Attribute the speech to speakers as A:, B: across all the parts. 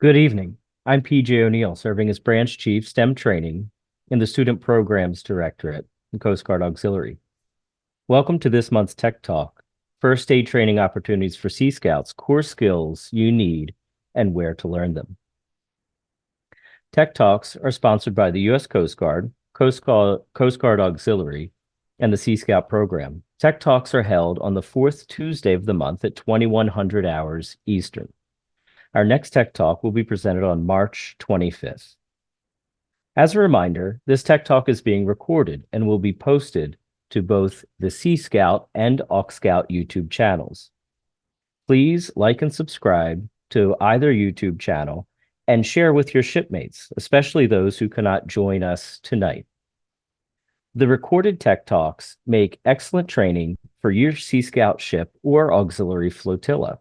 A: Good evening. I'm PJ O'Neill, serving as Branch Chief STEM Training in the Student Programs Directorate and Coast Guard Auxiliary. Welcome to this month's Tech Talk, First Aid Training Opportunities for Sea Scouts, Core Skills You Need and Where to Learn Them. Tech Talks are sponsored by the U.S. Coast Guard, Coast Guard Auxiliary, and the Sea Scout program. Tech Talks are held on the fourth Tuesday of the month at 2100 hours Eastern. Our next Tech Talk will be presented on March 25th. As a reminder, this Tech Talk is being recorded and will be posted to both the Sea Scout and AuxScout YouTube channels. Please like and subscribe to either YouTube channel and share with your shipmates, especially those who cannot join us tonight. The recorded Tech Talks make excellent training for your Sea Scout ship or auxiliary flotilla.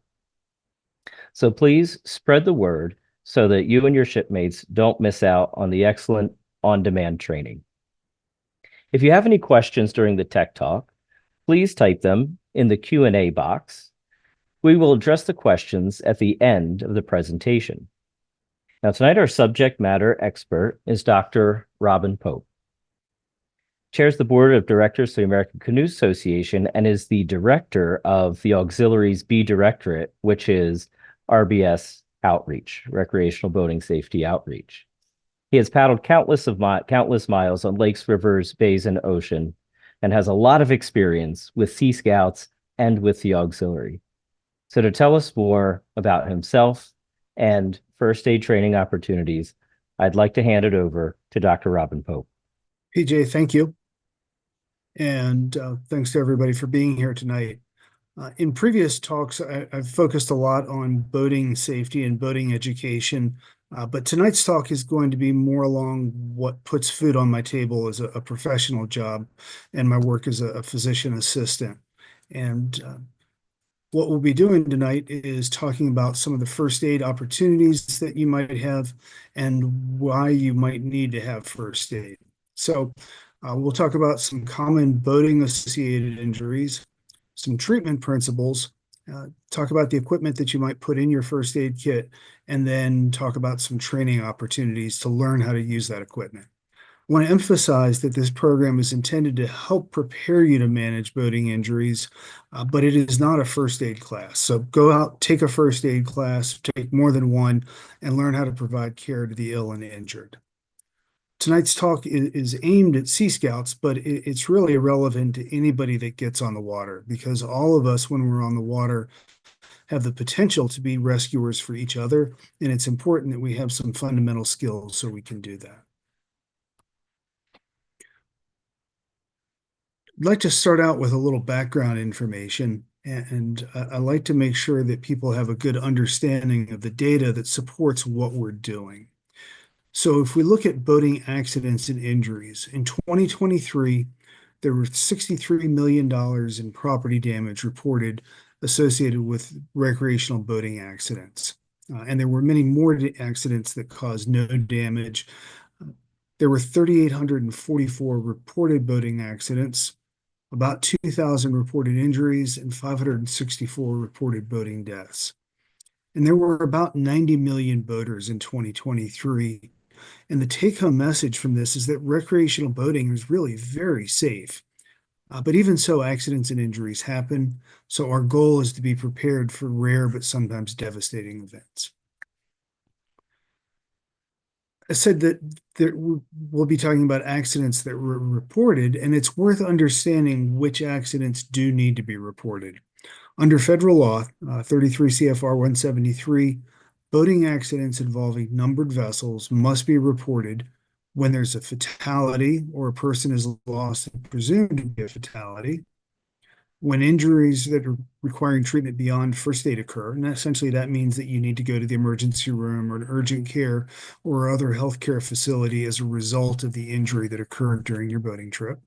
A: So please spread the word so that you and your shipmates don't miss out on the excellent on-demand training. If you have any questions during the Tech Talk, please type them in the Q&A box. We will address the questions at the end of the presentation. Now, tonight our subject matter expert is Dr. Robin Pope. Chairs the Board of Directors of the American Canoe Association and is the director of the Auxiliary's B Directorate, which is RBS Outreach, Recreational Boating Safety Outreach. He has paddled countless miles on lakes, rivers, bays, and ocean, and has a lot of experience with Sea Scouts and with the Auxiliary. So to tell us more about himself and first aid training opportunities, I'd like to hand it over to Dr. Robin Pope.
B: PJ, thank you. And thanks to everybody for being here tonight. In previous talks, I've focused a lot on boating safety and boating education, but tonight's talk is going to be more along what puts food on my table as a professional job and my work as a physician assistant. And what we'll be doing tonight is talking about some of the first aid opportunities that you might have and why you might need to have first aid. So we'll talk about some common boating-associated injuries, some treatment principles, talk about the equipment that you might put in your first aid kit, and then talk about some training opportunities to learn how to use that equipment. I want to emphasize that this program is intended to help prepare you to manage boating injuries, but it is not a first aid class. So go out, take a first aid class, take more than one, and learn how to provide care to the ill and injured. Tonight's talk is aimed at Sea Scouts, but it's really irrelevant to anybody that gets on the water, because all of us, when we're on the water, have the potential to be rescuers for each other, and it's important that we have some fundamental skills so we can do that. I'd like to start out with a little background information, and I like to make sure that people have a good understanding of the data that supports what we're doing. So if we look at boating accidents and injuries, in 2023, there were $63 million in property damage reported associated with recreational boating accidents. And there were many more accidents that caused no damage. There were 3,844 reported boating accidents, about 2,000 reported injuries, and 564 reported boating deaths. And there were about 90 million boaters in 2023. And the take-home message from this is that recreational boating is really very safe. But even so, accidents and injuries happen. So our goal is to be prepared for rare but sometimes devastating events. I said that we'll be talking about accidents that were reported, and it's worth understanding which accidents do need to be reported. Under federal law, 33 CFR 173, boating accidents involving numbered vessels must be reported when there's a fatality or a person is lost and presumed to be a fatality, when injuries that are requiring treatment beyond first aid occur, and essentially that means that you need to go to the emergency room or an urgent care or other healthcare facility as a result of the injury that occurred during your boating trip.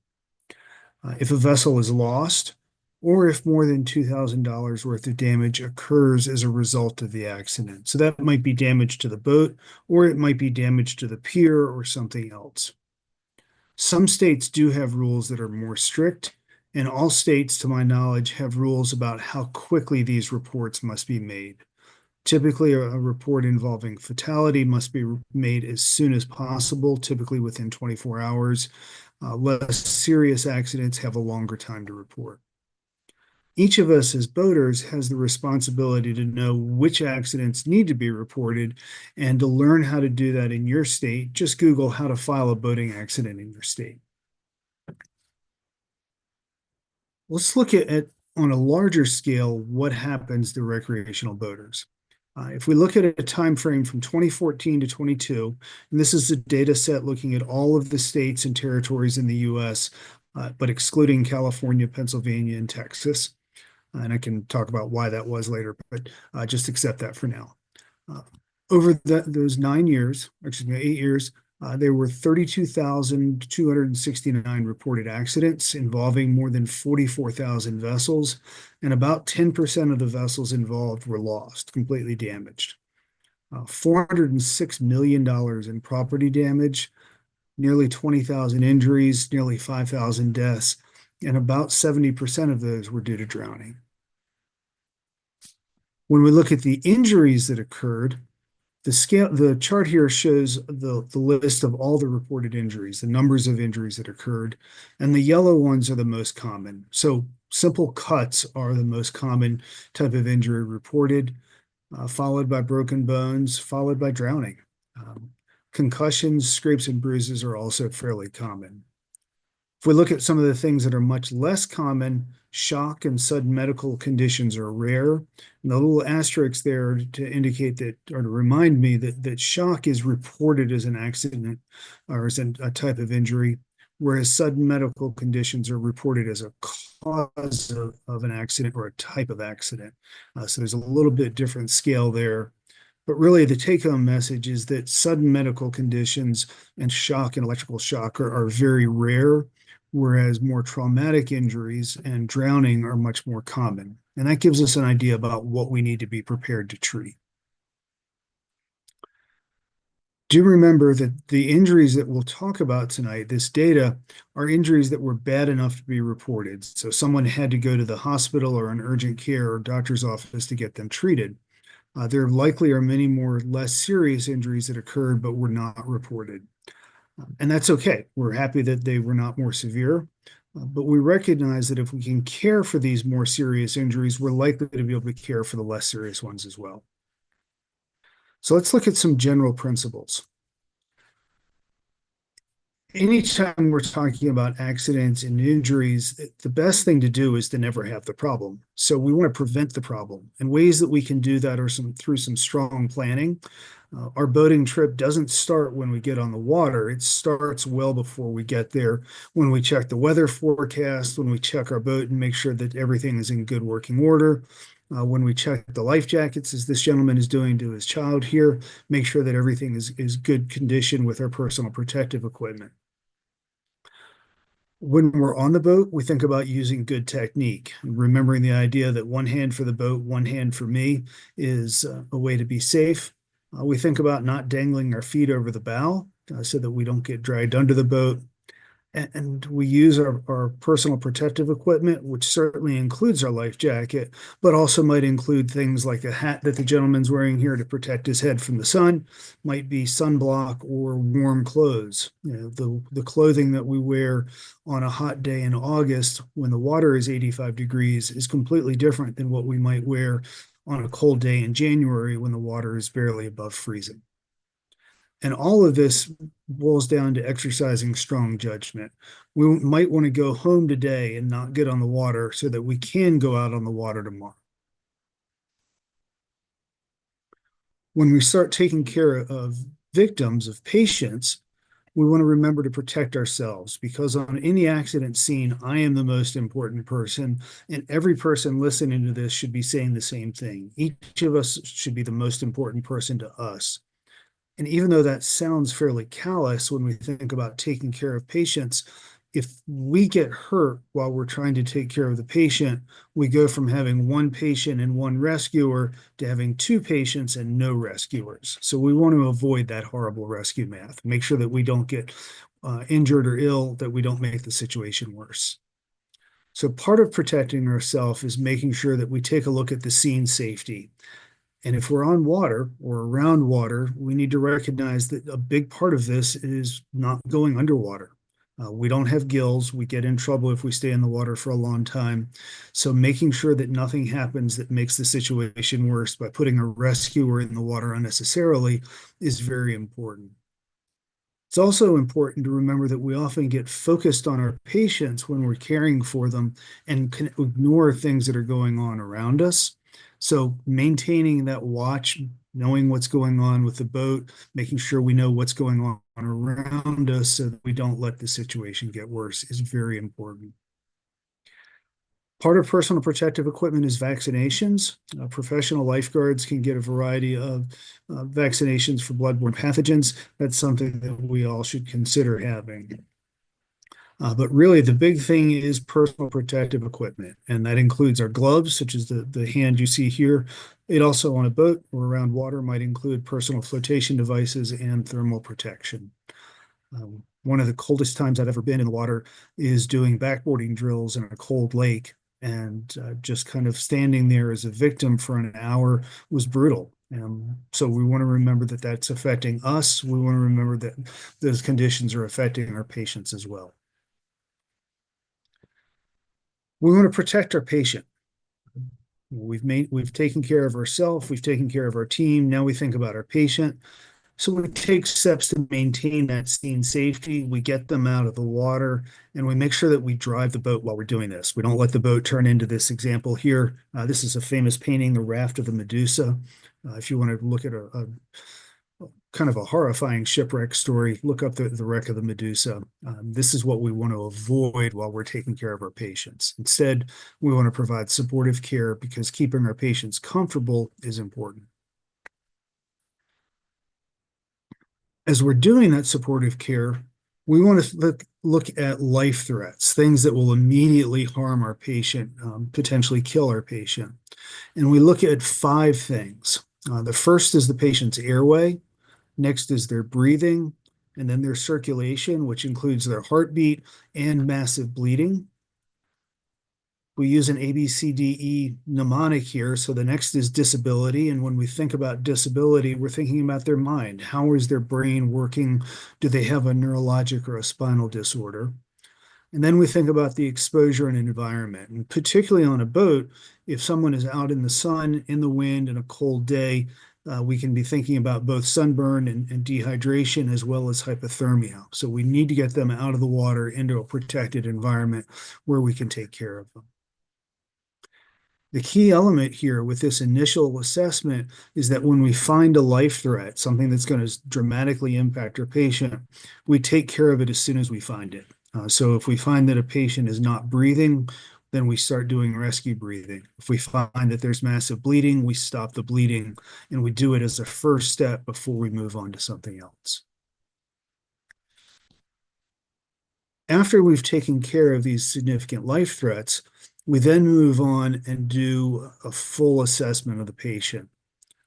B: If a vessel is lost, or if more than $2,000 worth of damage occurs as a result of the accident. So that might be damage to the boat, or it might be damage to the pier or something else. Some states do have rules that are more strict, and all states, to my knowledge, have rules about how quickly these reports must be made. Typically, a report involving fatality must be made as soon as possible, typically within 24 hours. Less serious accidents have a longer time to report. Each of us as boaters has the responsibility to know which accidents need to be reported, and to learn how to do that in your state, just Google how to file a boating accident in your state. Let's look at on a larger scale, what happens to recreational boaters. If we look at a time frame from 2014 to 22, and this is a data set looking at all of the states and territories in the US, but excluding California, Pennsylvania, and Texas. And I can talk about why that was later, but just accept that for now. Over those 8 years, there were 32,269 reported accidents involving more than 44,000 vessels, and about 10% of the vessels involved were lost, completely damaged. $406 million in property damage, nearly 20,000 injuries, nearly 5,000 deaths, and about 70% of those were due to drowning. When we look at the injuries that occurred, the chart here shows the list of all the reported injuries, the numbers of injuries that occurred, and the yellow ones are the most common. So simple cuts are the most common type of injury reported, followed by broken bones, followed by drowning. Concussions, scrapes, and bruises are also fairly common. If we look at some of the things that are much less common, shock and sudden medical conditions are rare. And the little asterisk there to indicate that, or to remind me that shock is reported as an accident or as a type of injury, whereas sudden medical conditions are reported as a cause of an accident or a type of accident. So there's a little bit different scale there. But really, the take-home message is that sudden medical conditions and shock and electrical shock are very rare, whereas more traumatic injuries and drowning are much more common. And that gives us an idea about what we need to be prepared to treat. Do remember that the injuries that we'll talk about tonight, this data, are injuries that were bad enough to be reported. So someone had to go to the hospital or an urgent care or doctor's office to get them treated. There likely are many more less serious injuries that occurred but were not reported. And that's okay. We're happy that they were not more severe, but we recognize that if we can care for these more serious injuries, we're likely to be able to care for the less serious ones as well. So let's look at some general principles. Anytime we're talking about accidents and injuries, the best thing to do is to never have the problem. So we want to prevent the problem. And ways that we can do that are through some strong planning. Our boating trip doesn't start when we get on the water. It starts well before we get there, when we check the weather forecast, when we check our boat and make sure that everything is in good working order. When we check the life jackets, as this gentleman is doing to his child here, make sure that everything is good condition with our personal protective equipment. When we're on the boat, we think about using good technique, remembering the idea that one hand for the boat, one hand for me is a way to be safe. We think about not dangling our feet over the bow so that we don't get dragged under the boat. And we use our personal protective equipment, which certainly includes our life jacket, but also might include things like a hat that the gentleman's wearing here to protect his head from the sun, might be sunblock or warm clothes. You know, the clothing that we wear on a hot day in August when the water is 85 degrees is completely different than what we might wear on a cold day in January when the water is barely above freezing. And all of this boils down to exercising strong judgment. We might want to go home today and not get on the water so that we can go out on the water tomorrow. When we start taking care of victims, of patients, we want to remember to protect ourselves, because on any accident scene, I am the most important person, and every person listening to this should be saying the same thing. Each of us should be the most important person to us. And even though that sounds fairly callous when we think about taking care of patients, if we get hurt while we're trying to take care of the patient, we go from having one patient and one rescuer to having two patients and no rescuers. So we want to avoid that horrible rescue math, make sure that we don't get injured or ill, that we don't make the situation worse. So part of protecting ourselves is making sure that we take a look at the scene safety. And if we're on water or around water, we need to recognize that a big part of this is not going underwater. We don't have gills. We get in trouble if we stay in the water for a long time. So making sure that nothing happens that makes the situation worse by putting a rescuer in the water unnecessarily is very important. It's also important to remember that we often get focused on our patients when we're caring for them and can ignore things that are going on around us. So maintaining that watch, knowing what's going on with the boat, making sure we know what's going on around us so that we don't let the situation get worse is very important. Part of personal protective equipment is vaccinations. Professional lifeguards can get a variety of vaccinations for bloodborne pathogens. That's something that we all should consider having. But really, the big thing is personal protective equipment, and that includes our gloves, such as the hand you see here. It also, on a boat or around water, might include personal flotation devices and thermal protection. One of the coldest times I've ever been in the water is doing backboarding drills in a cold lake, and just kind of standing there as a victim for an hour was brutal. So we want to remember that that's affecting us. We want to remember that those conditions are affecting our patients as well. We want to protect our patient. We've taken care of ourselves, we've taken care of our team. Now we think about our patient. So we take steps to maintain that scene safety. We get them out of the water, and we make sure that we drive the boat while we're doing this. We don't let the boat turn into this example here. This is a famous painting, The Raft of the Medusa. If you want to look at a kind of a horrifying shipwreck story, look up the wreck of the Medusa. This is what we want to avoid while we're taking care of our patients. Instead, we want to provide supportive care because keeping our patients comfortable is important. As we're doing that supportive care, we want to look at life threats, things that will immediately harm our patient, potentially kill our patient. And we look at 5 things. The first is the patient's airway. Next is their breathing, and then their circulation, which includes their heartbeat and massive bleeding. We use an ABCDE mnemonic here. So the next is disability. And when we think about disability, we're thinking about their mind. How is their brain working? Do they have a neurologic or a spinal disorder? And then we think about the exposure and environment. And particularly on a boat, if someone is out in the sun, in the wind, in a cold day, we can be thinking about both sunburn and dehydration as well as hypothermia. So we need to get them out of the water into a protected environment where we can take care of them. The key element here with this initial assessment is that when we find a life threat, something that's going to dramatically impact our patient, we take care of it as soon as we find it. So if we find that a patient is not breathing, then we start doing rescue breathing. If we find that there's massive bleeding, we stop the bleeding, and we do it as a first step before we move on to something else. After we've taken care of these significant life threats, we then move on and do a full assessment of the patient.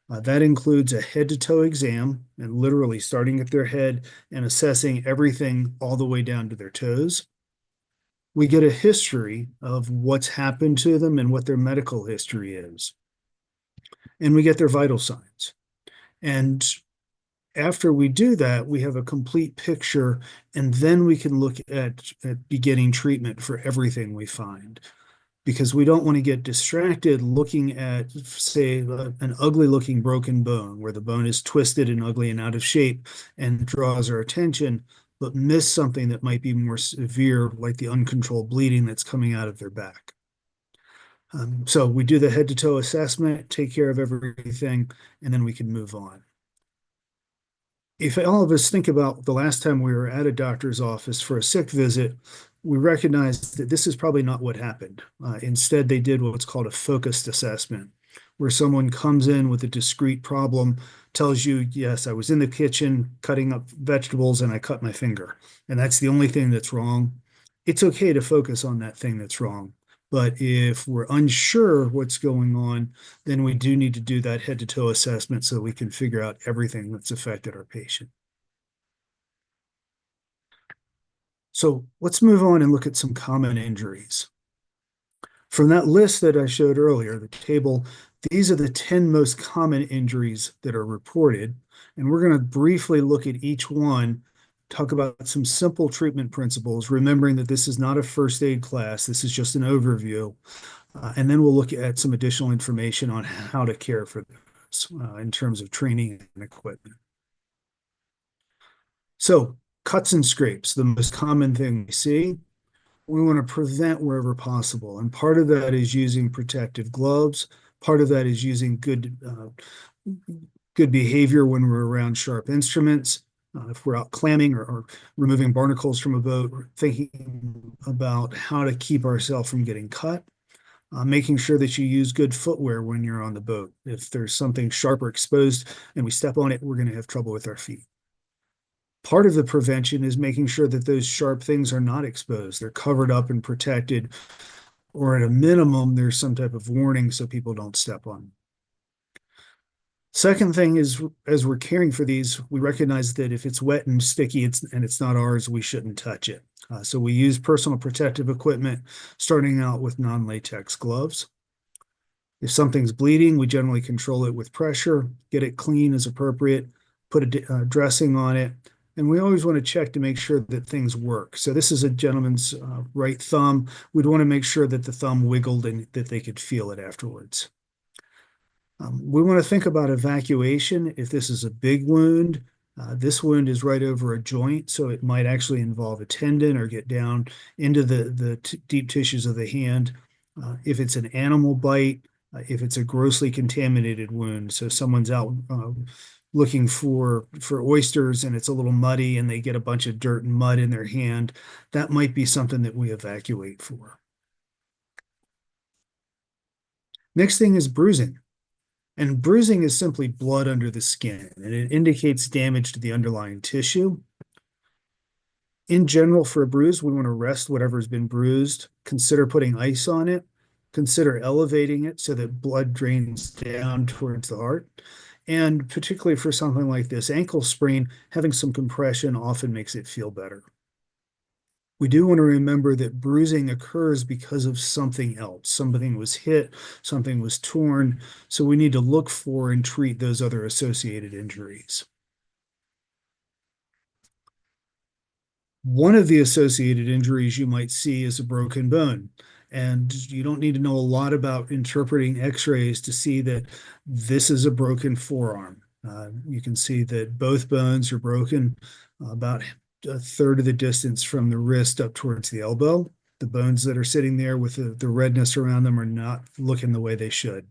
B: That includes a head-to-toe exam, and literally starting at their head and assessing everything all the way down to their toes. We get a history of what's happened to them and what their medical history is. And we get their vital signs. And after we do that, we have a complete picture, and then we can look at beginning treatment for everything we find. Because we don't want to get distracted looking at, say, an ugly looking broken bone where the bone is twisted and ugly and out of shape and draws our attention, but miss something that might be more severe, like the uncontrolled bleeding that's coming out of their back. So we do the head to toe assessment, take care of everything, and then we can move on. If all of us think about the last time we were at a doctor's office for a sick visit, we recognize that this is probably not what happened. Instead, they did what's called a focused assessment, where someone comes in with a discrete problem, tells you, yes, I was in the kitchen cutting up vegetables and I cut my finger, and that's the only thing that's wrong. It's okay to focus on that thing that's wrong. But if we're unsure what's going on, then we do need to do that head-to-toe assessment so we can figure out everything that's affected our patient. So let's move on and look at some common injuries. From that list that I showed earlier, the table These are the 10 most common injuries that are reported, and we're going to briefly look at each one, talk about some simple treatment principles, remembering that this is not a first aid class, this is just an overview, and then we'll look at some additional information on how to care for this in terms of training and equipment. So, cuts and scrapes, the most common thing we see. We want to prevent wherever possible. And part of that is using protective gloves. Part of that is using good behavior when we're around sharp instruments. If we're out clamming or removing barnacles from a boat, we're thinking about how to keep ourselves from getting cut. Making sure that you use good footwear when you're on the boat. If there's something sharp or exposed and we step on it, we're going to have trouble with our feet. Part of the prevention is making sure that those sharp things are not exposed. They're covered up and protected, or at a minimum, there's some type of warning so people don't step on them. Second thing is, as we're caring for these, we recognize that if it's wet and sticky and it's not ours, we shouldn't touch it. So we use personal protective equipment, starting out with non-latex gloves. If something's bleeding, we generally control it with pressure, get it clean as appropriate, put a dressing on it, and we always want to check to make sure that things work. So this is a gentleman's right thumb. We'd want to make sure that the thumb wiggled and that they could feel it afterwards. We want to think about evacuation. If this is a big wound, this wound is right over a joint, so it might actually involve a tendon or get down into the deep tissues of the hand. If it's an animal bite, if it's a grossly contaminated wound, so someone's out looking for oysters and it's a little muddy and they get a bunch of dirt and mud in their hand, that might be something that we evacuate for. Next thing is bruising. And bruising is simply blood under the skin, and it indicates damage to the underlying tissue. In general, for a bruise, we want to rest whatever's been bruised, consider putting ice on it, consider elevating it so that blood drains down towards the heart. And particularly for something like this ankle sprain, having some compression often makes it feel better. We do want to remember that bruising occurs because of something else. Something was hit, something was torn, so we need to look for and treat those other associated injuries. One of the associated injuries you might see is a broken bone. And you don't need to know a lot about interpreting x-rays to see that this is a broken forearm. You can see that both bones are broken about a third of the distance from the wrist up towards the elbow. The bones that are sitting there with the redness around them are not looking the way they should.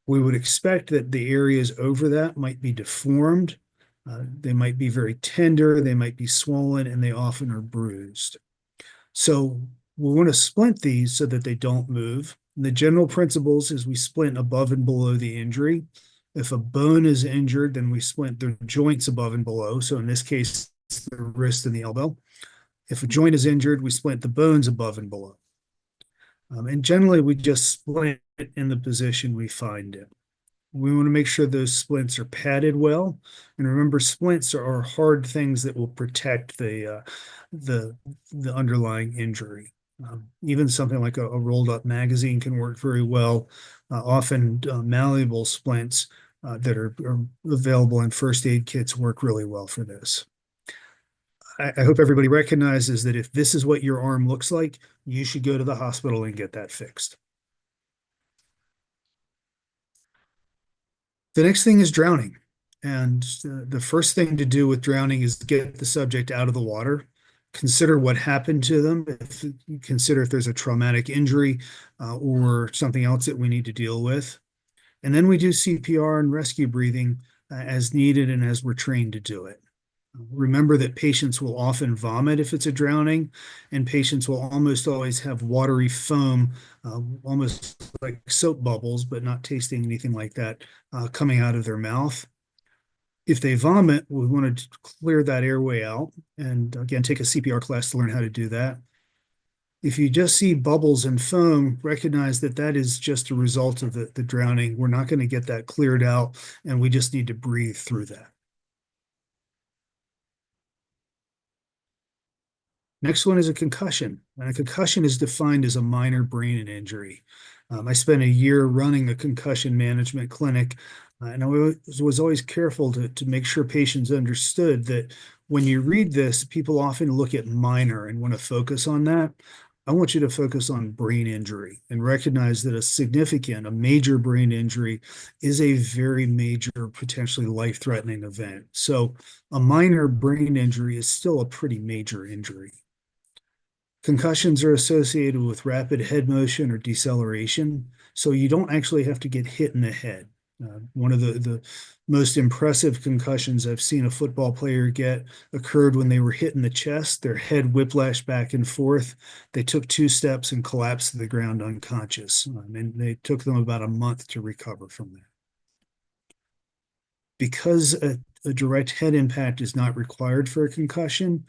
B: We would expect that the areas over that might be deformed. They might be very tender, they might be swollen, and they often are bruised. So we want to splint these so that they don't move. And the general principles is we splint above and below the injury. If a bone is injured, then we splint the joints above and below. So in this case, the wrist and the elbow. If a joint is injured, we splint the bones above and below. And generally, we just splint it in the position we find it. We want to make sure those splints are padded well. And remember, splints are hard things that will protect the underlying injury. Even something like a rolled up magazine can work very well. Often malleable splints that are available in first aid kits work really well for this. I hope everybody recognizes that if this is what your arm looks like, you should go to the hospital and get that fixed. The next thing is drowning. And the first thing to do with drowning is get the subject out of the water. Consider what happened to them. Consider if there's a traumatic injury or something else that we need to deal with. And then we do CPR and rescue breathing as needed and as we're trained to do it. Remember that patients will often vomit if it's a drowning, and patients will almost always have watery foam, almost like soap bubbles, but not tasting anything like that, coming out of their mouth. If they vomit, we want to clear that airway out, and again, take a CPR class to learn how to do that. If you just see bubbles and foam, recognize that that is just a result of the drowning. We're not going to get that cleared out, and we just need to breathe through that. Next one is a concussion. And a concussion is defined as a minor brain injury. I spent a year running a concussion management clinic, and I was always careful to make sure patients understood that when you read this, people often look at minor and want to focus on that. I want you to focus on brain injury and recognize that a major brain injury is a very major, potentially life-threatening event. So a minor brain injury is still a pretty major injury. Concussions are associated with rapid head motion or deceleration, so you don't actually have to get hit in the head. One of the most impressive concussions I've seen a football player get occurred when they were hit in the chest. Their head whiplashed back and forth. They took 2 steps and collapsed to the ground unconscious. And they took them about a month to recover from that. Because a direct head impact is not required for a concussion,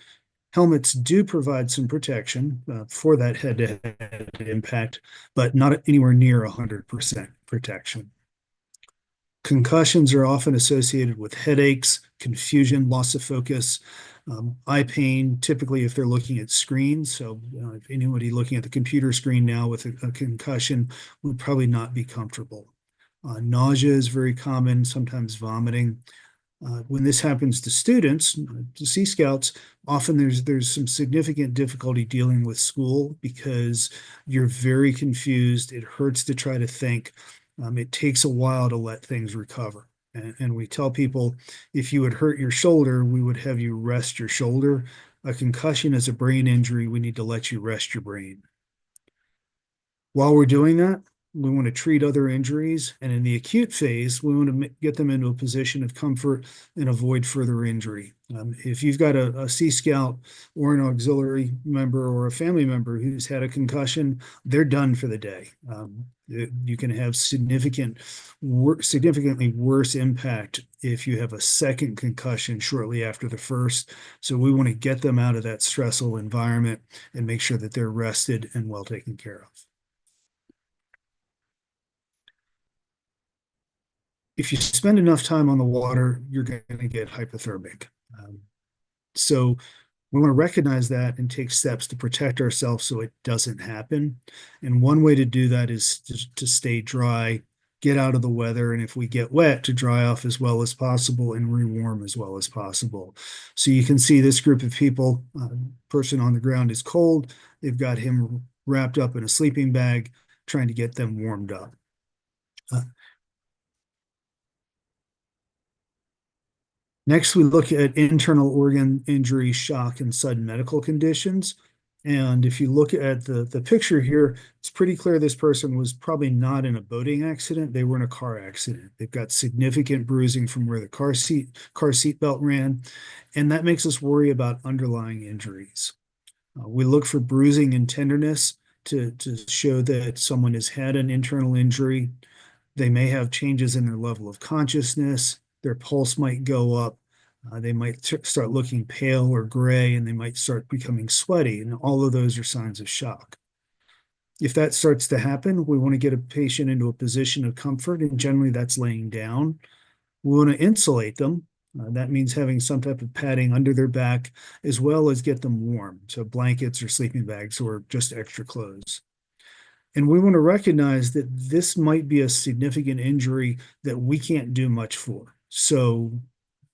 B: helmets do provide some protection for that head-to-head impact, but not anywhere near 100% protection. Concussions are often associated with headaches, confusion, loss of focus, eye pain, typically if they're looking at screens. So if anybody looking at the computer screen now with a concussion would probably not be comfortable. Nausea is very common, sometimes vomiting. When this happens to students, to Sea Scouts, often there's some significant difficulty dealing with school because you're very confused. It hurts to try to think. It takes a while to let things recover. And we tell people, if you would hurt your shoulder, we would have you rest your shoulder. A concussion is a brain injury. We need to let you rest your brain. While we're doing that, we want to treat other injuries. And in the acute phase, we want to get them into a position of comfort and avoid further injury. If you've got a Sea Scout or an auxiliary member or a family member who's had a concussion, they're done for the day. You can have significantly worse impact if you have a second concussion shortly after the first. So we want to get them out of that stressful environment and make sure that they're rested and well taken care of. If you spend enough time on the water, you're going to get hypothermic. So we want to recognize that and take steps to protect ourselves so it doesn't happen. And one way to do that is to stay dry, get out of the weather, and if we get wet, to dry off as well as possible and rewarm as well as possible. So you can see this group of people, person on the ground is cold. They've got him wrapped up in a sleeping bag, trying to get them warmed up. Next, we look at internal organ injury, shock, and sudden medical conditions. And if you look at the picture here, it's pretty clear this person was probably not in a boating accident. They were in a car accident. They've got significant bruising from where the car seat belt ran, and that makes us worry about underlying injuries. We look for bruising and tenderness to show that someone has had an internal injury. They may have changes in their level of consciousness. Their pulse might go up. They might start looking pale or gray, and they might start becoming sweaty. And all of those are signs of shock. If that starts to happen, we want to get a patient into a position of comfort, and generally that's laying down. We want to insulate them. That means having some type of padding under their back, as well as get them warm. So blankets or sleeping bags or just extra clothes. And we want to recognize that this might be a significant injury that we can't do much for. So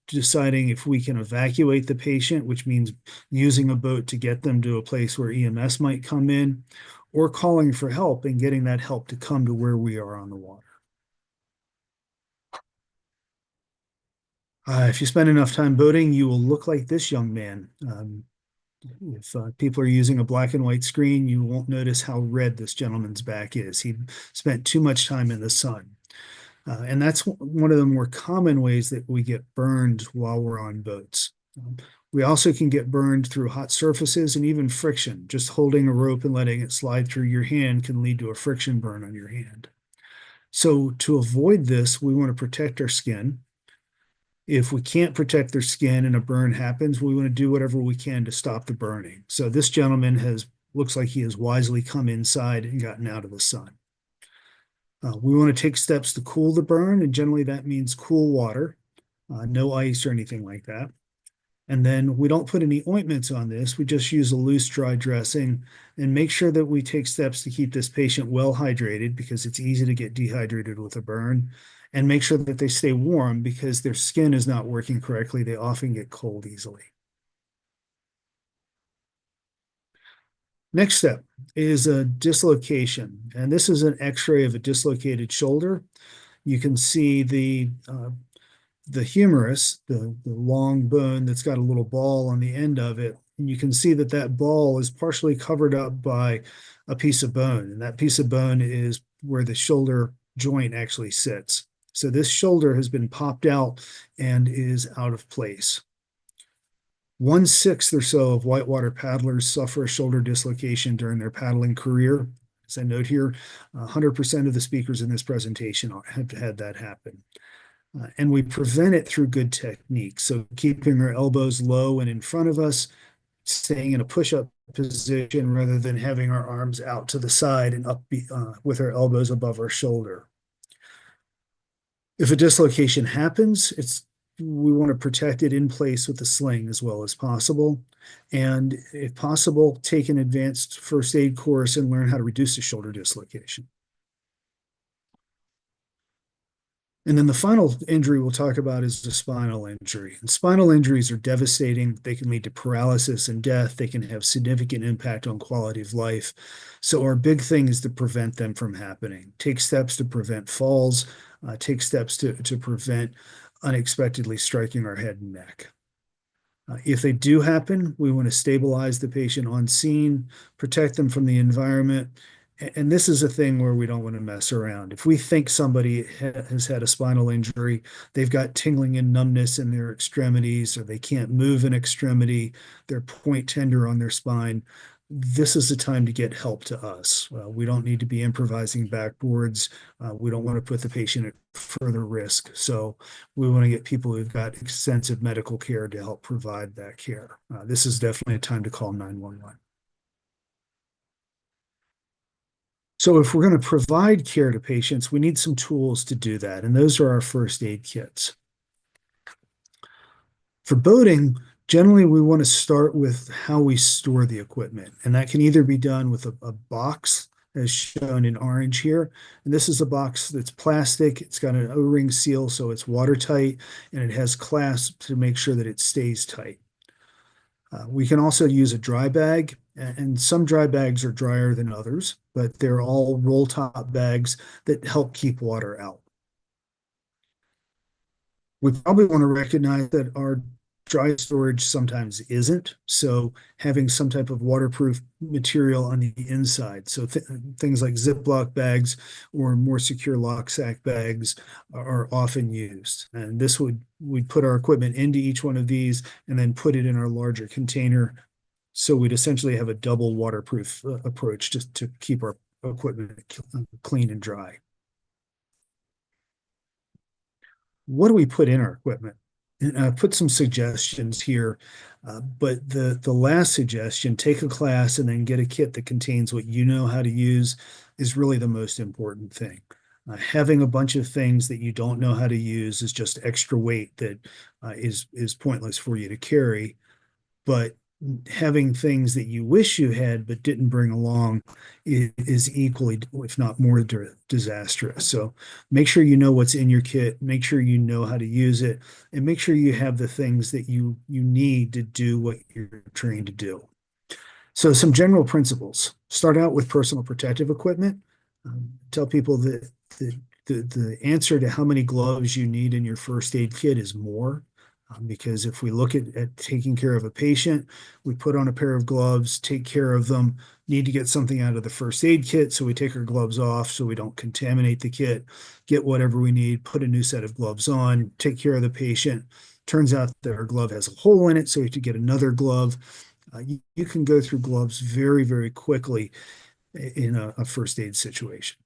B: deciding if we can evacuate the patient, which means using a boat to get them to a place where EMS might come in, or calling for help and getting that help to come to where we are on the water. If you spend enough time boating, you will look like this young man. If people are using a black and white screen, you won't notice how red this gentleman's back is. He spent too much time in the sun. And that's one of the more common ways that we get burned while we're on boats. We also can get burned through hot surfaces and even friction. Just holding a rope and letting it slide through your hand can lead to a friction burn on your hand. So to avoid this, we want to protect our skin. If we can't protect their skin and a burn happens, we want to do whatever we can to stop the burning. So this gentleman looks like he has wisely come inside and gotten out of the sun. We want to take steps to cool the burn, and generally that means cool water, no ice or anything like that. And then we don't put any ointments on this. We just use a loose dry dressing and make sure that we take steps to keep this patient well hydrated because it's easy to get dehydrated with a burn, and make sure that they stay warm because their skin is not working correctly. They often get cold easily. Next step is a dislocation. And this is an x-ray of a dislocated shoulder. You can see the humerus, the long bone that's got a little ball on the end of it. And you can see that that ball is partially covered up by a piece of bone. And that piece of bone is where the shoulder joint actually sits. So this shoulder has been popped out and is out of place. 1/6 or so of whitewater paddlers suffer a shoulder dislocation during their paddling career. As I note here, 100% of the speakers in this presentation have had that happen. And we prevent it through good techniques. So keeping our elbows low and in front of us, staying in a push-up position rather than having our arms out to the side and up with our elbows above our shoulder. If a dislocation happens, we want to protect it in place with a sling as well as possible. And if possible, take an advanced first aid course and learn how to reduce the shoulder dislocation. And then the final injury we'll talk about is the spinal injury. And spinal injuries are devastating. They can lead to paralysis and death. They can have significant impact on quality of life. So our big thing is to prevent them from happening. Take steps to prevent falls, take steps to prevent unexpectedly striking our head and neck. If they do happen, we want to stabilize the patient on scene, protect them from the environment. And this is a thing where we don't want to mess around. If we think somebody has had a spinal injury, they've got tingling and numbness in their extremities, or they can't move an extremity, they're point tender on their spine, this is the time to get help to us. We don't need to be improvising backboards. We don't want to put the patient at further risk. So we want to get people who've got extensive medical care to help provide that care. This is definitely a time to call 911. So if we're going to provide care to patients, we need some tools to do that. And those are our first aid kits. For boating, generally we want to start with how we store the equipment. And that can either be done with a box, as shown in orange here. And this is a box that's plastic. It's got an O-ring seal, so it's watertight, and it has clasps to make sure that it stays tight. We can also use a dry bag, and some dry bags are drier than others, but they're all roll top bags that help keep water out. We probably want to recognize that our dry storage sometimes isn't, so having some type of waterproof material on the inside. So things like Ziploc bags or more secure lock sack bags are often used. And this we'd put our equipment into each one of these and then put it in our larger container. So we'd essentially have a double waterproof approach just to keep our equipment clean and dry. What do we put in our equipment? And I put some suggestions here, but the last suggestion, take a class and then get a kit that contains what you know how to use, is really the most important thing. Having a bunch of things that you don't know how to use is just extra weight that is pointless for you to carry. But having things that you wish you had but didn't bring along is equally, if not more, disastrous. So make sure you know what's in your kit, make sure you know how to use it, and make sure you have the things that you need to do what you're trained to do. So some general principles. Start out with personal protective equipment. Tell people that the answer to how many gloves you need in your first aid kit is more. Because if we look at taking care of a patient, we put on a pair of gloves, take care of them, need to get something out of the first aid kit, so we take our gloves off so we don't contaminate the kit, get whatever we need, put a new set of gloves on, take care of the patient. Turns out that our glove has a hole in it, so we have to get another glove. You can go through gloves very, very quickly in a first aid situation.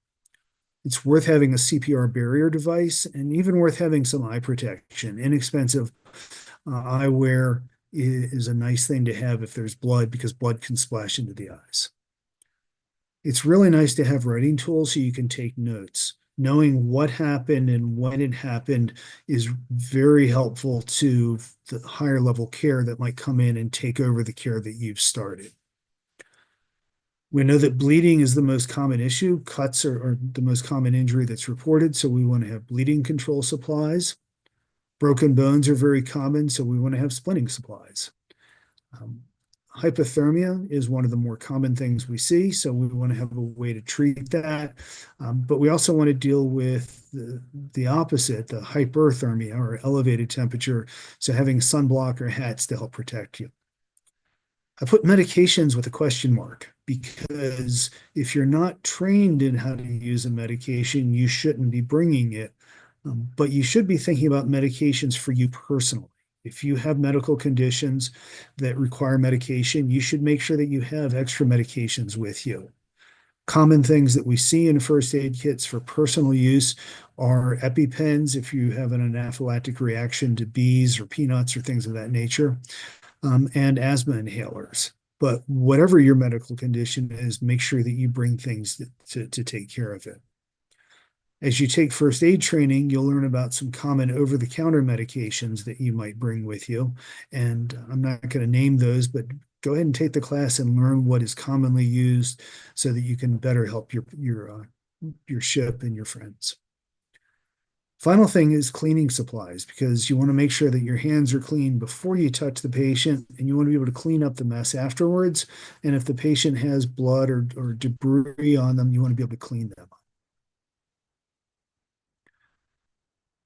B: It's worth having a CPR barrier device, and even worth having some eye protection. Inexpensive eyewear is a nice thing to have if there's blood, because blood can splash into the eyes. It's really nice to have writing tools so you can take notes. Knowing what happened and when it happened is very helpful to the higher level care that might come in and take over the care that you've started. We know that bleeding is the most common issue. Cuts are the most common injury that's reported, so we want to have bleeding control supplies. Broken bones are very common, so we want to have splinting supplies. Um, Hypothermia is one of the more common things we see, so we want to have a way to treat that. But we also want to deal with the opposite, the hyperthermia or elevated temperature, so having sunblock or hats to help protect you. I put medications with a question mark because if you're not trained in how to use a medication, you shouldn't be bringing it. But you should be thinking about medications for you personally. If you have medical conditions that require medication, you should make sure that you have extra medications with you. Common things that we see in first aid kits for personal use are EpiPens if you have an anaphylactic reaction to bees or peanuts or things of that nature, and asthma inhalers. But whatever your medical condition is, make sure that you bring things to take care of it. As you take first aid training, you'll learn about some common over-the-counter medications that you might bring with you. And I'm not going to name those, but go ahead and take the class and learn what is commonly used so that you can better help your ship and your friends. Final thing is cleaning supplies, because you want to make sure that your hands are clean before you touch the patient, and you want to be able to clean up the mess afterwards. And if the patient has blood or debris on them, you want to be able to clean them up.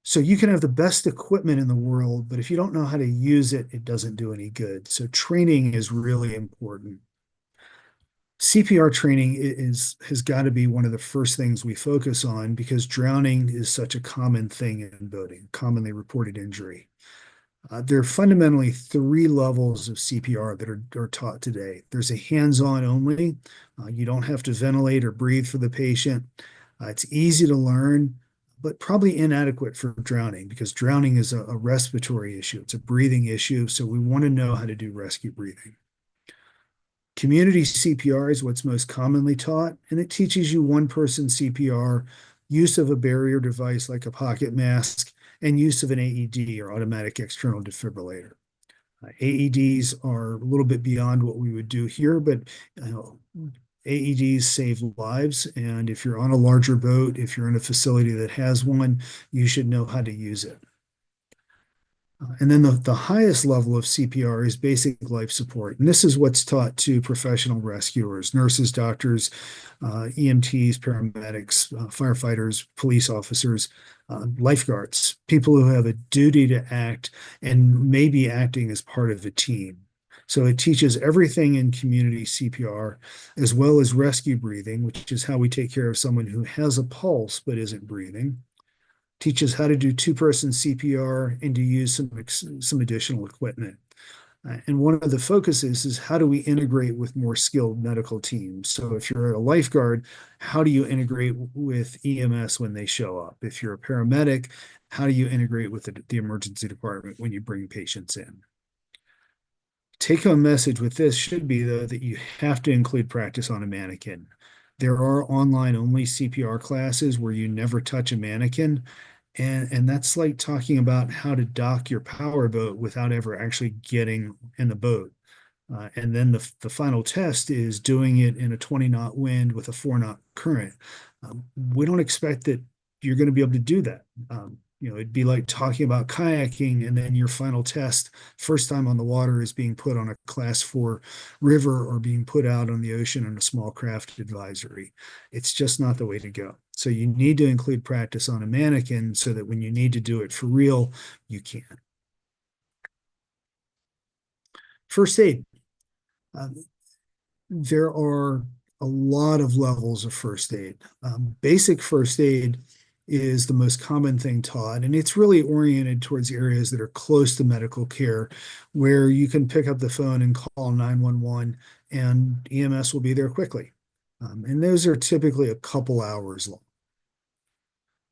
B: So you can have the best equipment in the world, but if you don't know how to use it, it doesn't do any good. So training is really important. CPR training has got to be one of the first things we focus on because drowning is such a common thing in boating, commonly reported injury. There are fundamentally three levels of CPR that are taught today. There's a hands-on only. You don't have to ventilate or breathe for the patient. It's easy to learn, but probably inadequate for drowning because drowning is a respiratory issue. It's a breathing issue, so we want to know how to do rescue breathing. Community CPR is what's most commonly taught, and it teaches you one-person CPR, use of a barrier device like a pocket mask, and use of an AED or automatic external defibrillator. AEDs are a little bit beyond what we would do here, but AEDs save lives, and if you're on a larger boat, if you're in a facility that has one, you should know how to use it. And then the highest level of CPR is basic life support. And this is what's taught to professional rescuers, nurses, doctors, EMTs, paramedics, firefighters, police officers, lifeguards, people who have a duty to act and may be acting as part of a team. So it teaches everything in community CPR, as well as rescue breathing, which is how we take care of someone who has a pulse but isn't breathing. Teaches how to do two-person CPR and to use some additional equipment. And one of the focuses is how do we integrate with more skilled medical teams? So if you're a lifeguard, how do you integrate with EMS when they show up? If you're a paramedic, how do you integrate with the emergency department when you bring patients in? Take-home message with this should be, though, that you have to include practice on a mannequin. There are online-only CPR classes where you never touch a mannequin, and that's like talking about how to dock your powerboat without ever actually getting in the boat. And then the final test is doing it in a 20-knot wind with a 4-knot current. We don't expect that you're going to be able to do that. It'd be like talking about kayaking, and then your final test, first time on the water, is being put on a class 4 river or being put out on the ocean on a small craft advisory. It's just not the way to go. So you need to include practice on a mannequin so that when you need to do it for real, you can. First aid. There are a lot of levels of first aid. Basic first aid is the most common thing taught, and it's really oriented towards areas that are close to medical care, where you can pick up the phone and call 911 and EMS will be there quickly. And those are typically a couple hours long.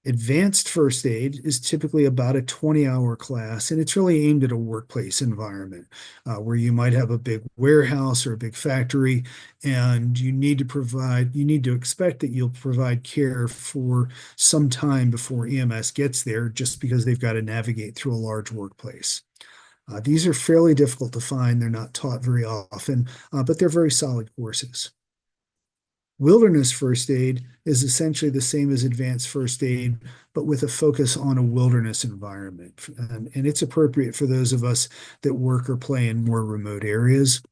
B: Advanced first aid is typically about a 20-hour class, and it's really aimed at a workplace environment where you might have a big warehouse or a big factory, and you need to expect that you'll provide care for some time before EMS gets there, just because they've got to navigate through a large workplace. These are fairly difficult to find. They're not taught very often, but they're very solid courses. Wilderness first aid is essentially the same as advanced first aid, but with a focus on a wilderness environment. And it's appropriate for those of us that work or play in more remote areas.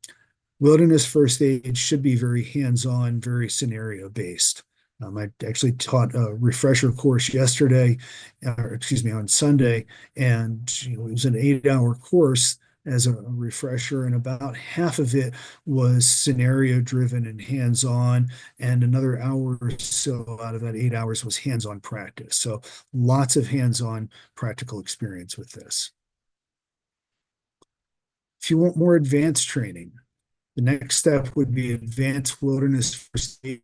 B: Wilderness first aid should be very hands-on, very scenario-based. I actually taught a refresher course yesterday, on Sunday, and it was an 8-hour course as a refresher, and about half of it was scenario driven and hands-on, and another hour or so out of that 8 hours was hands-on practice. So lots of hands-on practical experience with this. If you want more advanced training, the next step would be advanced wilderness first aid.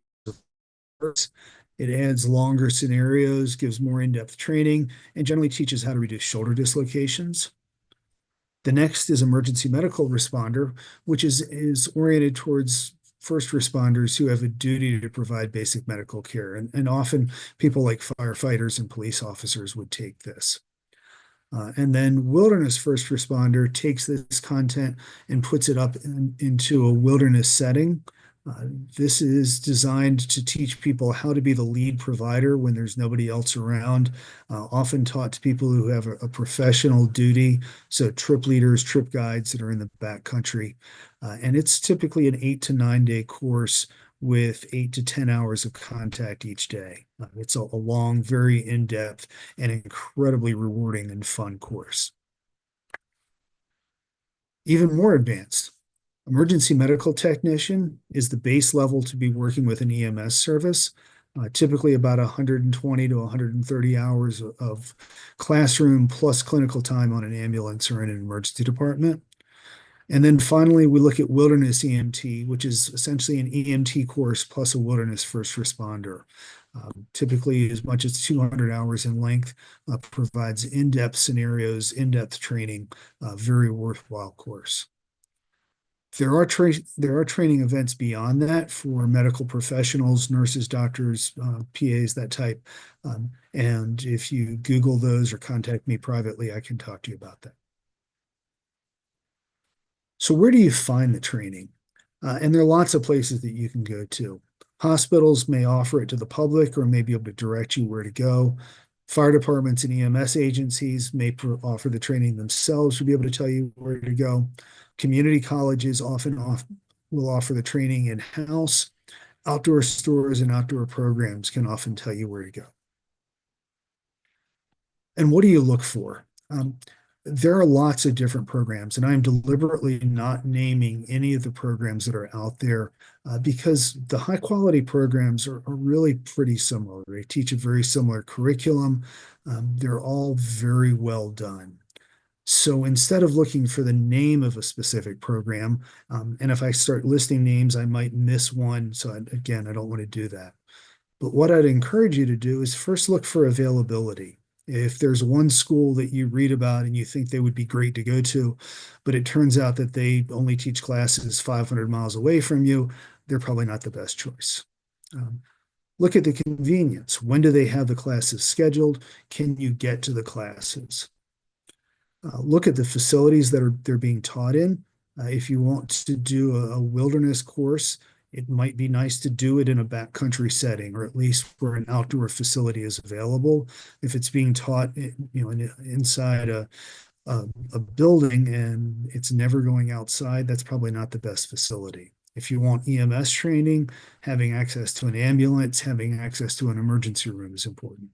B: It adds longer scenarios, gives more in-depth training, and generally teaches how to reduce shoulder dislocations. The next is emergency medical responder, which is oriented towards first responders who have a duty to provide basic medical care. And often people like firefighters and police officers would take this. And then wilderness first responder takes this content and puts it up into a wilderness setting. This is designed to teach people how to be the lead provider when there's nobody else around, often taught to people who have a professional duty, so trip leaders, trip guides that are in the backcountry. And it's typically an 8 to 9 day course with 8 to 10 hours of contact each day. It's a long, very in-depth, and incredibly rewarding and fun course. Even more advanced, emergency medical technician is the base level to be working with an EMS service, typically about 120 to 130 hours of classroom plus clinical time on an ambulance or in an emergency department. And then finally, we look at wilderness EMT, which is essentially an EMT course plus a wilderness first responder. Typically as much as 200 hours in length, provides in-depth scenarios, in-depth training, very worthwhile course. There are training events beyond that for medical professionals, nurses, doctors, PAs, that type. And if you Google those or contact me privately, I can talk to you about that. So where do you find the training? And there are lots of places that you can go to. Hospitals may offer it to the public or may be able to direct you where to go. Fire departments and EMS agencies may offer the training themselves to be able to tell you where to go. Community colleges often will offer the training in-house. Outdoor stores and outdoor programs can often tell you where to go. And what do you look for? There are lots of different programs, and I'm deliberately not naming any of the programs that are out there because the high quality programs are really pretty similar. They teach a very similar curriculum. They're all very well done. So instead of looking for the name of a specific program, and if I start listing names, I might miss one. So again, I don't want to do that. But what I'd encourage you to do is first look for availability. If there's one school that you read about and you think they would be great to go to, but it turns out that they only teach classes 500 miles away from you, they're probably not the best choice. Look at the convenience. When do they have the classes scheduled? Can you get to the classes? Look at the facilities that they're being taught in. If you want to do a wilderness course, it might be nice to do it in a backcountry setting, or at least where an outdoor facility is available. If it's being taught, inside a building and it's never going outside, that's probably not the best facility. If you want EMS training, having access to an ambulance, having access to an emergency room is important.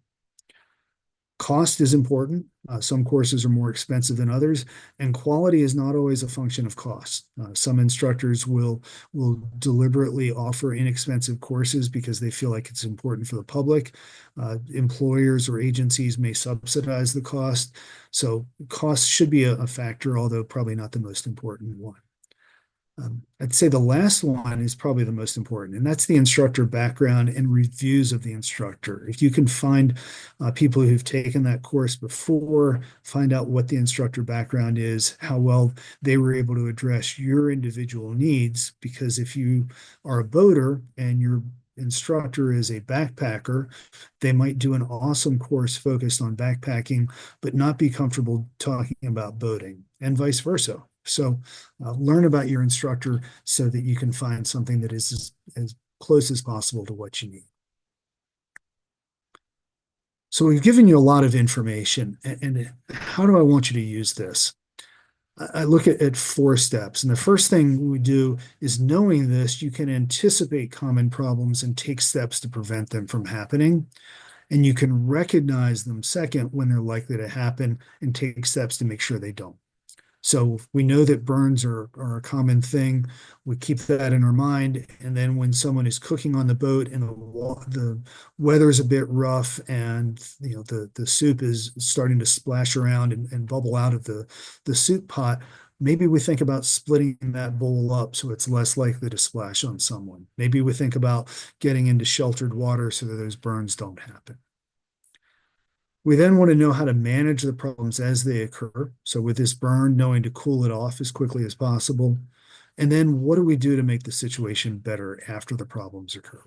B: Cost is important. Some courses are more expensive than others, and quality is not always a function of cost. Some instructors will deliberately offer inexpensive courses because they feel like it's important for the public. Employers or agencies may subsidize the cost. So cost should be a factor, although probably not the most important one. I'd say the last one is probably the most important, and that's the instructor background and reviews of the instructor. If you can find people who've taken that course before, find out what the instructor background is, how well they were able to address your individual needs, because if you are a boater and your instructor is a backpacker, they might do an awesome course focused on backpacking, but not be comfortable talking about boating, and vice versa. So learn about your instructor so that you can find something that is as close as possible to what you need. So we've given you a lot of information, and how do I want you to use this? I look at 4 steps, and the first thing we do is, knowing this, you can anticipate common problems and take steps to prevent them from happening. And you can recognize them second when they're likely to happen and take steps to make sure they don't. So we know that burns are a common thing. We keep that in our mind. And then when someone is cooking on the boat and the weather is a bit rough, and the soup is starting to splash around and bubble out of the soup pot, maybe we think about splitting that bowl up so it's less likely to splash on someone. Maybe we think about getting into sheltered water so that those burns don't happen. We then want to know how to manage the problems as they occur. So with this burn, knowing to cool it off as quickly as possible. And then what do we do to make the situation better after the problems occur?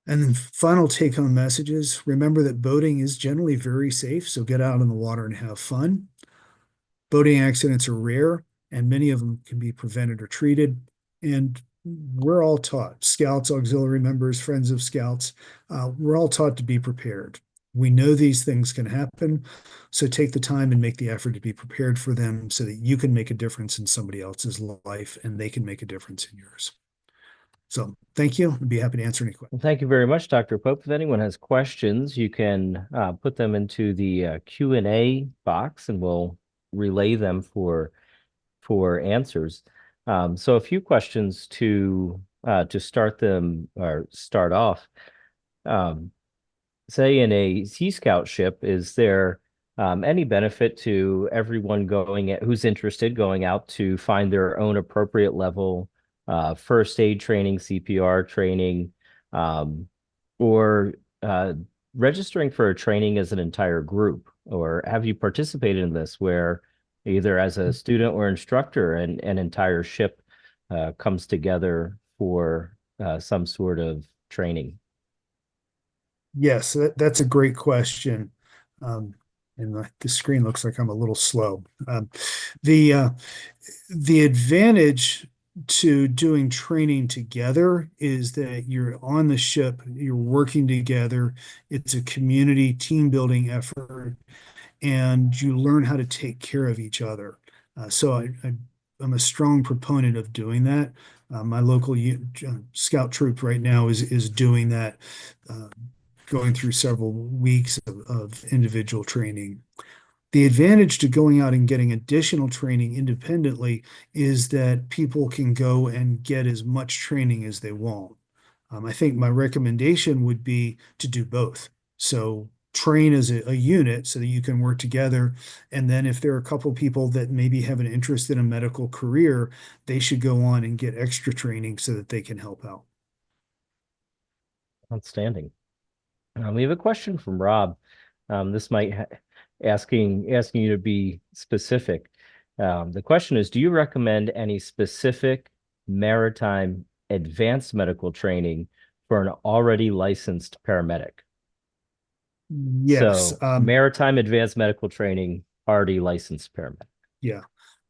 B: And then final take-home messages. Remember that boating is generally very safe, so get out in the water and have fun. Boating accidents are rare, and many of them can be prevented or treated. And we're all taught, Scouts, auxiliary members, friends of Scouts, we're all taught to be prepared. We know these things can happen, so take the time and make the effort to be prepared for them so that you can make a difference in somebody else's life and they can make a difference in yours. So thank you. I'd be happy to answer any questions.
A: Well, thank you very much, Dr. Pope. If anyone has questions, you can put them into the Q&A box, and we'll relay them for answers. So a few questions to start off. Say in a Sea Scout ship, is there any benefit to everyone who's interested going out to find their own appropriate level first aid training, CPR training, or registering for a training as an entire group? Or have you participated in this where either as a student or instructor an entire ship comes together for some sort of training?
B: Yes, that's a great question. And the screen looks like I'm a little slow. The advantage to doing training together is that you're on the ship, you're working together. It's a community team building effort, and you learn how to take care of each other. I'm a strong proponent of doing that. My local Scout troop right now is doing that, going through several weeks of individual training. The advantage to going out and getting additional training independently is that people can go and get as much training as they want. I think my recommendation would be to do both. So train as a unit so that you can work together. And then if there are a couple people that maybe have an interest in a medical career, they should go on and get extra training so that they can help out.
A: Outstanding. We have a question from Rob. This might asking you to be specific. The question is, do you recommend any specific maritime advanced medical training for an already licensed paramedic?
B: Yes.
A: So maritime advanced medical training, already licensed paramedic.
B: Yeah.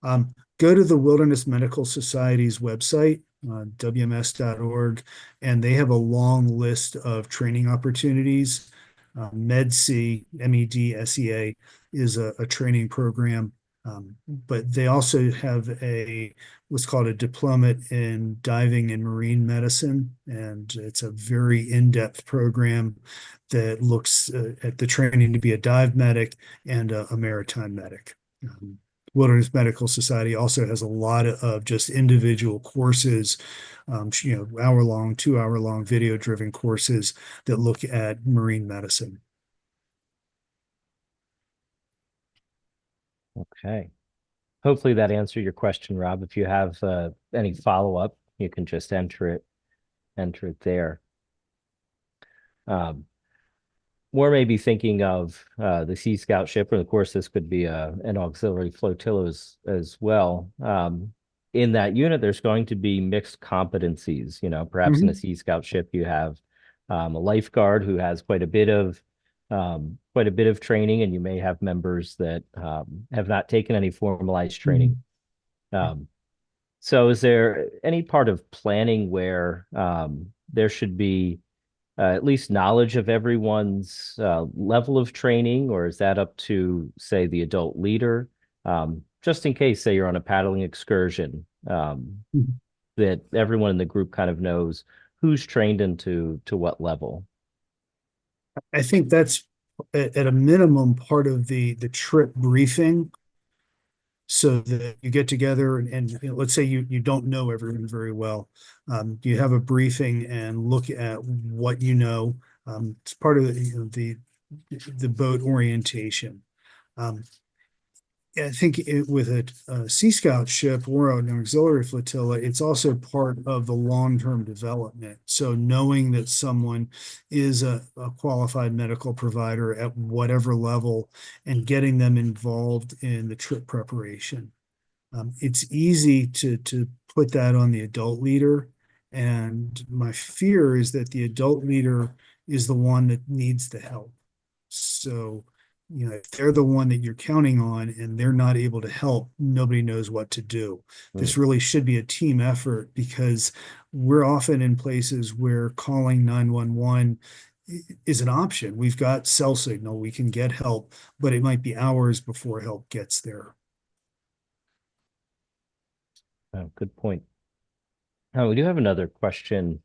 B: Go to the Wilderness Medical Society's website, wms.org, and they have a long list of training opportunities. MEDSEA, MEDSEA, is a training program, but they also have what's called a diploma in diving and marine medicine, and it's a very in-depth program that looks at the training to be a dive medic and a maritime medic. Wilderness Medical Society also has a lot of just individual courses, hour-long, 2-hour-long video-driven courses that look at marine medicine.
A: Okay. hopefully that answered your question, Rob. If you have any follow-up, you can just enter it there. Um, More maybe thinking of the Sea Scout ship, and of course this could be an auxiliary flotilla as well. In that unit, there's going to be mixed competencies. Perhaps in a
B: Mhm.
A: Sea Scout ship, you have a lifeguard who has quite a bit of training, and you may have members that have not taken any formalized training.
B: Mhm.
A: So, is there any part of planning where there should be at least knowledge of everyone's level of training, or is that up to, say, the adult leader? Just in case, say, you're on a paddling excursion,
B: Mhm.
A: that everyone in the group kind of knows who's trained into to what level.
B: I think that's at a minimum part of the trip briefing, so that you get together and let's say you don't know everyone very well. You have a briefing and look at what you know. It's part of the boat orientation. Um, I think with a Sea Scout ship or an auxiliary flotilla, it's also part of the long-term development. So knowing that someone is a qualified medical provider at whatever level and getting them involved in the trip preparation. It's easy to put that on the adult leader. And my fear is that the adult leader is the one that needs the help. So, if they're the one that you're counting on and they're not able to help, nobody knows what to do.
A: Right.
B: This really should be a team effort because we're often in places where calling 911 is an option. We've got cell signal, we can get help, but it might be hours before help gets there.
A: Oh, good point. We do have another question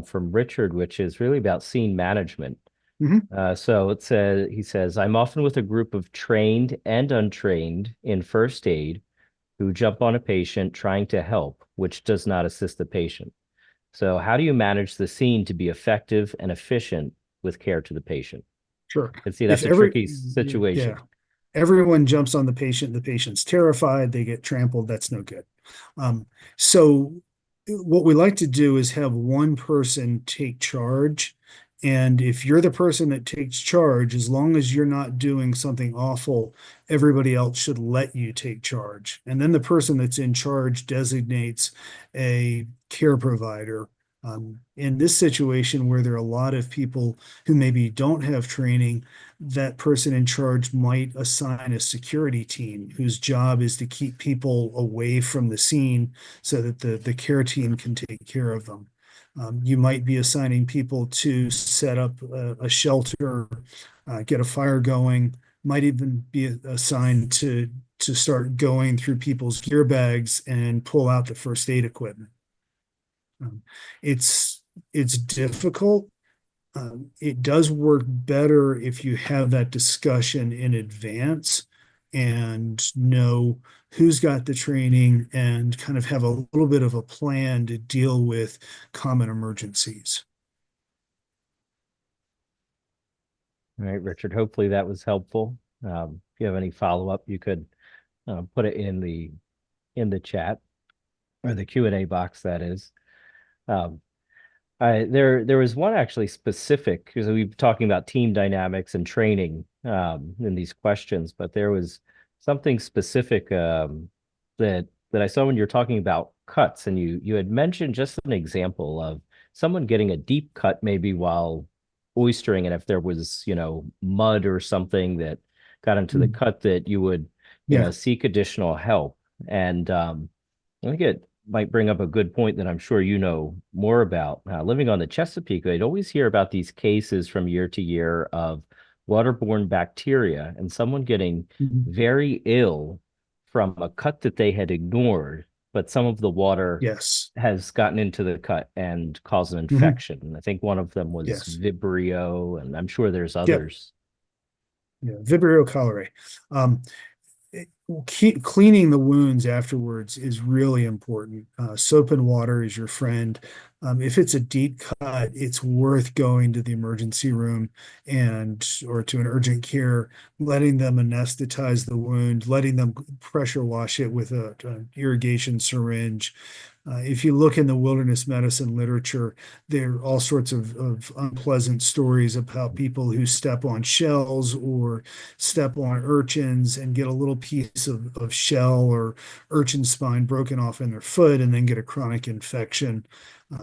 A: from Richard, which is really about scene management.
B: Mhm.
A: So he says, I'm often with a group of trained and untrained in first aid who jump on a patient trying to help, which does not assist the patient. So how do you manage the scene to be effective and efficient with care to the patient?
B: Sure.
A: And see,
B: If
A: that's a
B: every,
A: tricky
B: yeah,
A: situation.
B: everyone jumps on the patient's terrified, they get trampled, that's no good. So what we like to do is have one person take charge. And if you're the person that takes charge, as long as you're not doing something awful, everybody else should let you take charge. And then the person that's in charge designates a care provider. In this situation where there are a lot of people who maybe don't have training, that person in charge might assign a security team whose job is to keep people away from the scene so that the care team can take care of them. You might be assigning people to set up a shelter, get a fire going, might even be assigned to start going through people's gear bags and pull out the first aid equipment. Um, it's difficult. It does work better if you have that discussion in advance and know who's got the training and kind of have a little bit of a plan to deal with common emergencies.
A: All right, Richard, hopefully that was helpful. If you have any follow-up, you could put it in the chat or the Q&A box, that is. Um, there was one actually specific because we've been talking about team dynamics and training in these questions, but there was something specific that I saw when you're talking about cuts, and you had mentioned just an example of someone getting a deep cut maybe while oystering, and if there was mud or something that got into the
B: Mm.
A: cut, that you would
B: Yeah.
A: seek additional help. And I think it might bring up a good point that I'm sure you know more about. Living on the Chesapeake, I'd always hear about these cases from year to year of waterborne bacteria and someone getting
B: Mhm.
A: very ill from a cut that they had ignored, but some of the water
B: Yes.
A: has gotten into the cut and caused an
B: Mhm.
A: infection. And I think one of them was
B: Yes.
A: Vibrio, and I'm sure there's
B: Yep.
A: others.
B: Yeah. Vibrio cholerae. Um, cleaning the wounds afterwards is really important. Soap and water is your friend. If it's a deep cut, it's worth going to the emergency room or to an urgent care, letting them anesthetize the wound, letting them pressure wash it with an irrigation syringe. If you look in the wilderness medicine literature, there are all sorts of unpleasant stories about people who step on shells or step on urchins and get a little piece of shell or urchin spine broken off in their foot and then get a chronic infection.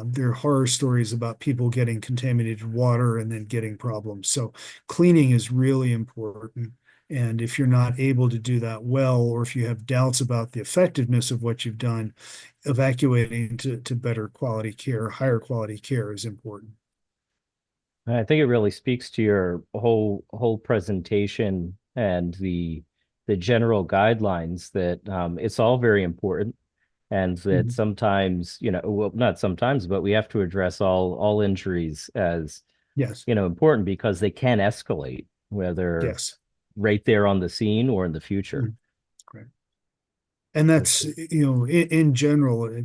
B: There are horror stories about people getting contaminated water and then getting problems. So cleaning is really important. And if you're not able to do that well, or if you have doubts about the effectiveness of what you've done, evacuating to better quality care, higher quality care is important.
A: I think it really speaks to your whole presentation and the general guidelines that it's all very important, and that
B: Mhm.
A: sometimes, well, not sometimes, but we have to address all injuries as,
B: Yes,
A: important, because they can escalate, whether
B: yes.
A: right there on the scene or in the future.
B: Mhm. Great. And that's, in general,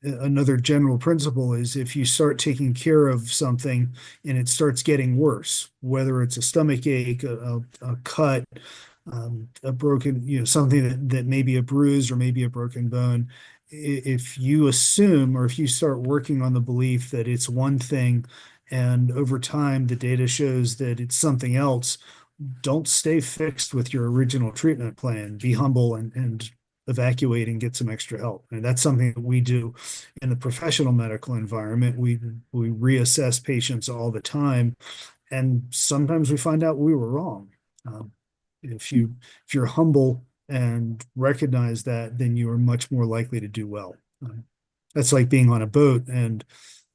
B: another general principle is if you start taking care of something and it starts getting worse, whether it's a stomach ache, a cut, a broken, something that may be a bruise or maybe a broken bone, if you assume or if you start working on the belief that it's one thing and over time the data shows that it's something else, don't stay fixed with your original treatment plan. Be humble and evacuate and get some extra help. And that's something that we do in the professional medical environment. We reassess patients all the time, and sometimes we find out we were wrong. Um, if you're humble and recognize that, then you are much more likely to do well. That's like being on a boat and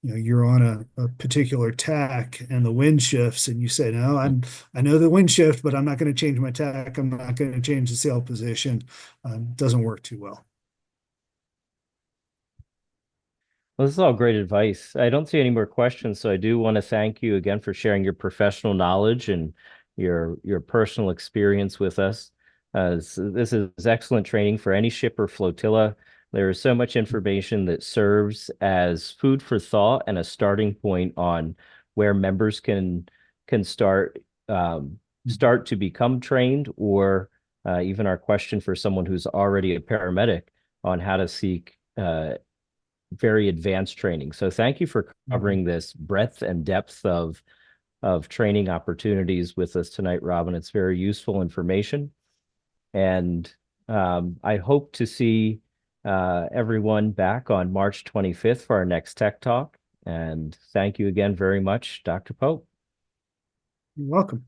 B: you're on a particular tack and the wind shifts and you say, no, I know the wind shift, but I'm not going to change my tack. I'm not going to change the sail position. Doesn't work too well.
A: Well, this is all great advice. I don't see any more questions, so I do want to thank you again for sharing your professional knowledge and your personal experience with us. This is excellent training for any ship or flotilla. There is so much information that serves as food for thought and a starting point on where members can start to become trained, or even our question for someone who's already a paramedic on how to seek very advanced training. So thank you for
B: Mhm.
A: covering this breadth and depth of training opportunities with us tonight, Robin. It's very useful information. And I hope to see everyone back on March 25th for our next Tech Talk. And thank you again very much, Dr. Pope.
B: You're welcome.